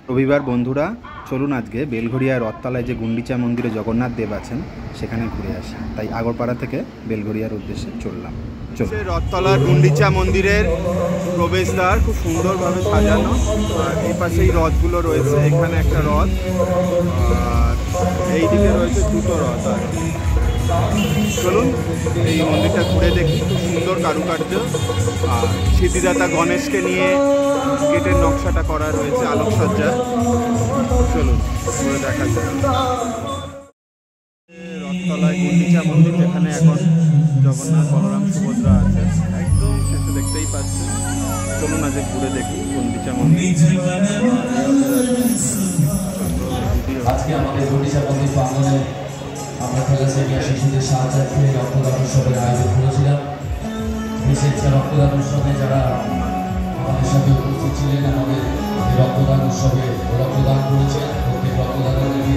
রবিবার বন্ধুরা, চলুন আজকে বেলঘরিয়া রথতলায় যে গুন্ডিচা মন্দিরে জগন্নাথ দেব আছেন সেখানে ঘুরে আসি। তাই আগরপাড়া থেকে বেলঘরিয়ার উদ্দেশ্যে চললাম। রথতলার গুন্ডিচা মন্দিরের প্রবেশদ্বার খুব সুন্দরভাবে সাজানো, আর এই পাশেই রথগুলো রয়েছে। এখানে একটা রথ, আর এইদিকে রয়েছে দুটো রথ। আর চলুন এই মন্দিরটা ঘুরে দেখি। খুব সুন্দর কারুকার্য, আর সিদ্ধিদাতা গণেশকে নিয়ে গেটের নকশাটা করা রয়েছে আলোকসজ্জা। চলুন ঘুরে দেখা যায়। রথতলায় গুন্ডিচা মন্দির, যেখানে এখন জগন্নাথ, বলরাম, সুভদ্রা আছে, একদম শেষে দেখতেই পাচ্ছেন। চলুন আজ ঘুরে দেখি গুন্ডিচা মন্দির। আজকে আমাদের গুন্ডিচা মন্দির প্রাঙ্গণে আমরা থ্যালাসেমিয়া শিশুদের সাহায্যার্থে রক্তদান উৎসবের আয়োজন করেছিলাম। বিশেষ রক্তদান উৎসবে যারা আমাদের সাথে উপস্থিত ছিলেন, আমাদের রক্তদান উৎসবে রক্তদান করেছেন, প্রত্যেক রক্তদাতাদেরকে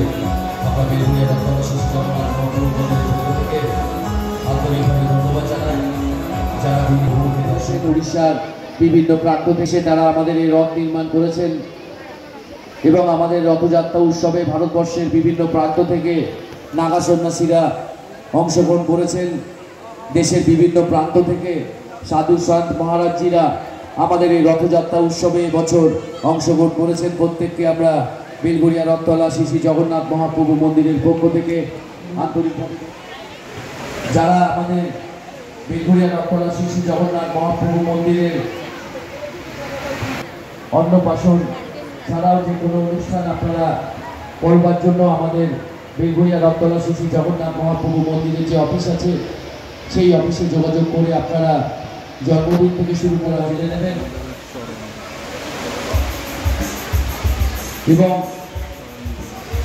আমরা বেলঘরিয়া রক্তদান শিশু জগন্নাথ মহাপ্রভু মন্দিরের পক্ষ থেকে আন্তরিকভাবে ধন্যবাদ জানাই। যারা উড়িষ্যার বিভিন্ন প্রান্ত থেকে তারা আমাদের এই রথ নির্মাণ করেছেন এবং আমাদের রথযাত্রা উৎসবে ভারতবর্ষের বিভিন্ন প্রান্ত থেকে নাগা সন্ন্যাসীরা অংশগ্রহণ করেছেন। দেশের বিভিন্ন প্রান্ত থেকে সাধু সন্ত মহারাজজিরা আমাদের এই রথযাত্রা উৎসবে বছর অংশগ্রহণ করেছেন। প্রত্যেককে আমরা বেলঘরিয়া রথতলা শ্রী জগন্নাথ মহাপ্রভু মন্দিরের পক্ষ থেকে আন্তরিকভাবে, যারা আমাদের বেলঘরিয়া রথতলা শ্রী জগন্নাথ মহাপ্রভু মন্দিরের অন্নপ্রাশন ছাড়াও যে কোনো অনুষ্ঠান আপনারা করবার জন্য আমাদের বেলঘরিয়া রথতলা শ্রী জগন্নাথ মহাপ্রভু মন্দিরের যে অফিস আছে সেই অফিসে যোগাযোগ করে আপনারা জন্মদিন থেকে শুরু করে জেনে নেবেন। এবং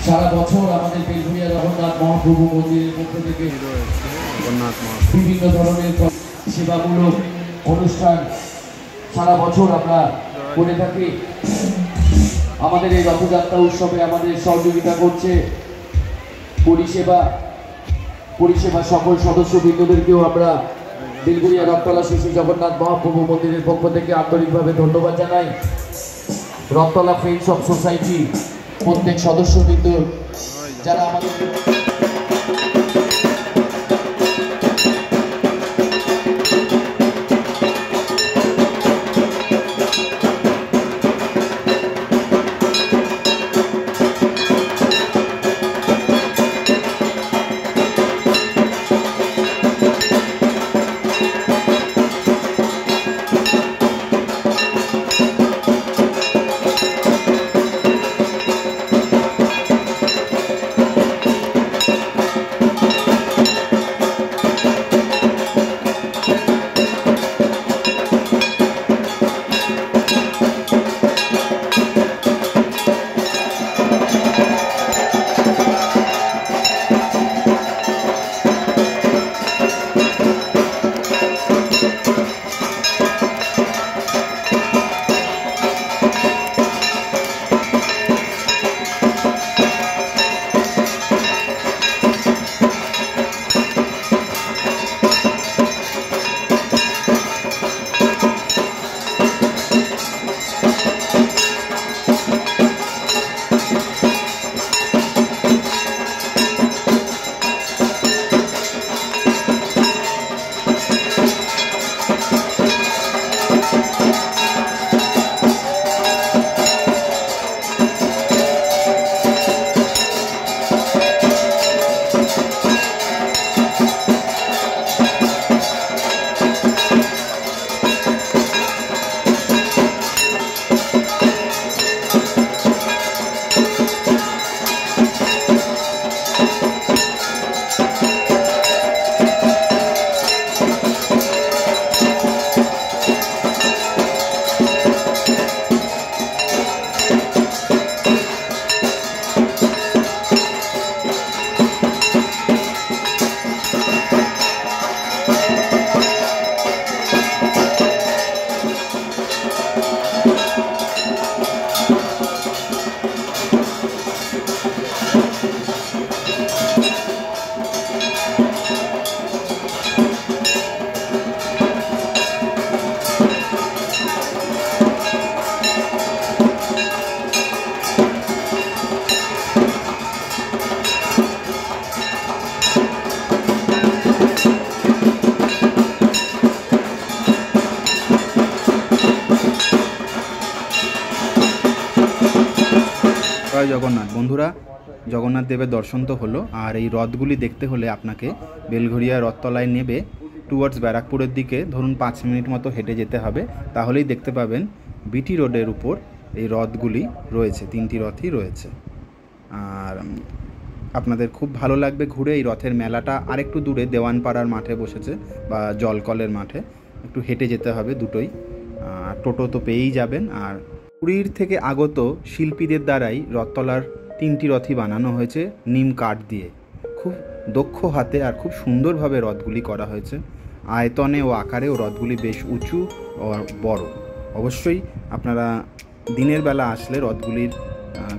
সারা বছর আমাদের বেলঘরিয়া জগন্নাথ মহাপ্রভু মন্দিরের পক্ষ থেকে বিভিন্ন ধরনের সেবামূলক অনুষ্ঠান সারা বছর আমরা করে থাকি। আমাদের এই রথযাত্রা উৎসবে আমাদের সহযোগিতা করছে পরিষেবা সকল সদস্যবৃন্দদেরকেও আমরা বেলঘরিয়া রথতলা শ্রী জগন্নাথ মহাপ্রভু মন্দিরের পক্ষ থেকে আন্তরিকভাবে ধন্যবাদ জানাই। রথতলা ফ্রেন্ডস অফ সোসাইটি প্রত্যেক সদস্যবৃন্দ যারা আমাদের জয় জগন্নাথ। বন্ধুরা, জগন্নাথ দেবের দর্শন তো হলো, আর এই রথগুলি দেখতে হলে আপনাকে বেলঘরিয়া রথতলায় নেবে টুয়ার্ডস ব্যারাকপুরের দিকে ধরুন 5 মিনিট মতো হেঁটে যেতে হবে, তাহলেই দেখতে পাবেন বিটি রোডের উপর এই রথগুলি রয়েছে, 3টি রথই রয়েছে। আর আপনাদের খুব ভালো লাগবে ঘুরে। এই রথের মেলাটা আরেকটু দূরে দেওয়ানপাড়ার মাঠে বসেছে, বা জলকলের মাঠে, একটু হেঁটে যেতে হবে দুটোই। আর টোটো তো পেয়েই যাবেন। আর পুরীর থেকে আগত শিল্পীদের দ্বারাই রথতলার 3টি রথই বানানো হয়েছে নিম কাঠ দিয়ে। খুব দক্ষ হাতে আর খুব সুন্দরভাবে রথগুলি করা হয়েছে। আয়তনে ও আকারেও রথগুলি বেশ উঁচু ও বড়। অবশ্যই আপনারা দিনের বেলা আসলে রথগুলির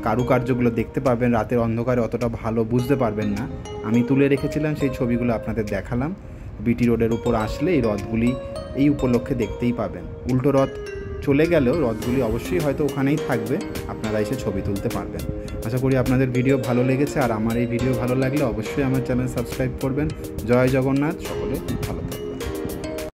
কারুকার্যগুলো দেখতে পাবেন, রাতের অন্ধকারে অতটা ভালো বুঝতে পারবেন না। আমি তুলে রেখেছিলাম সেই ছবিগুলো আপনাদের দেখালাম। বিটি রোডের উপর আসলে এই রথগুলি এই উপলক্ষে দেখতেই পাবেন। উল্টো রথ চলে গেলেও রথগুলি অবশ্যই হয়তো ওখানেই থাকবে, আপনারা এসে ছবি তুলতে পারবেন। আশা করি আপনাদের ভিডিও ভালো লেগেছে, আর আমার এই ভিডিও ভালো লাগলে অবশ্যই আমার চ্যানেল সাবস্ক্রাইব করবেন। জয় জগন্নাথ, সকলে ভালো।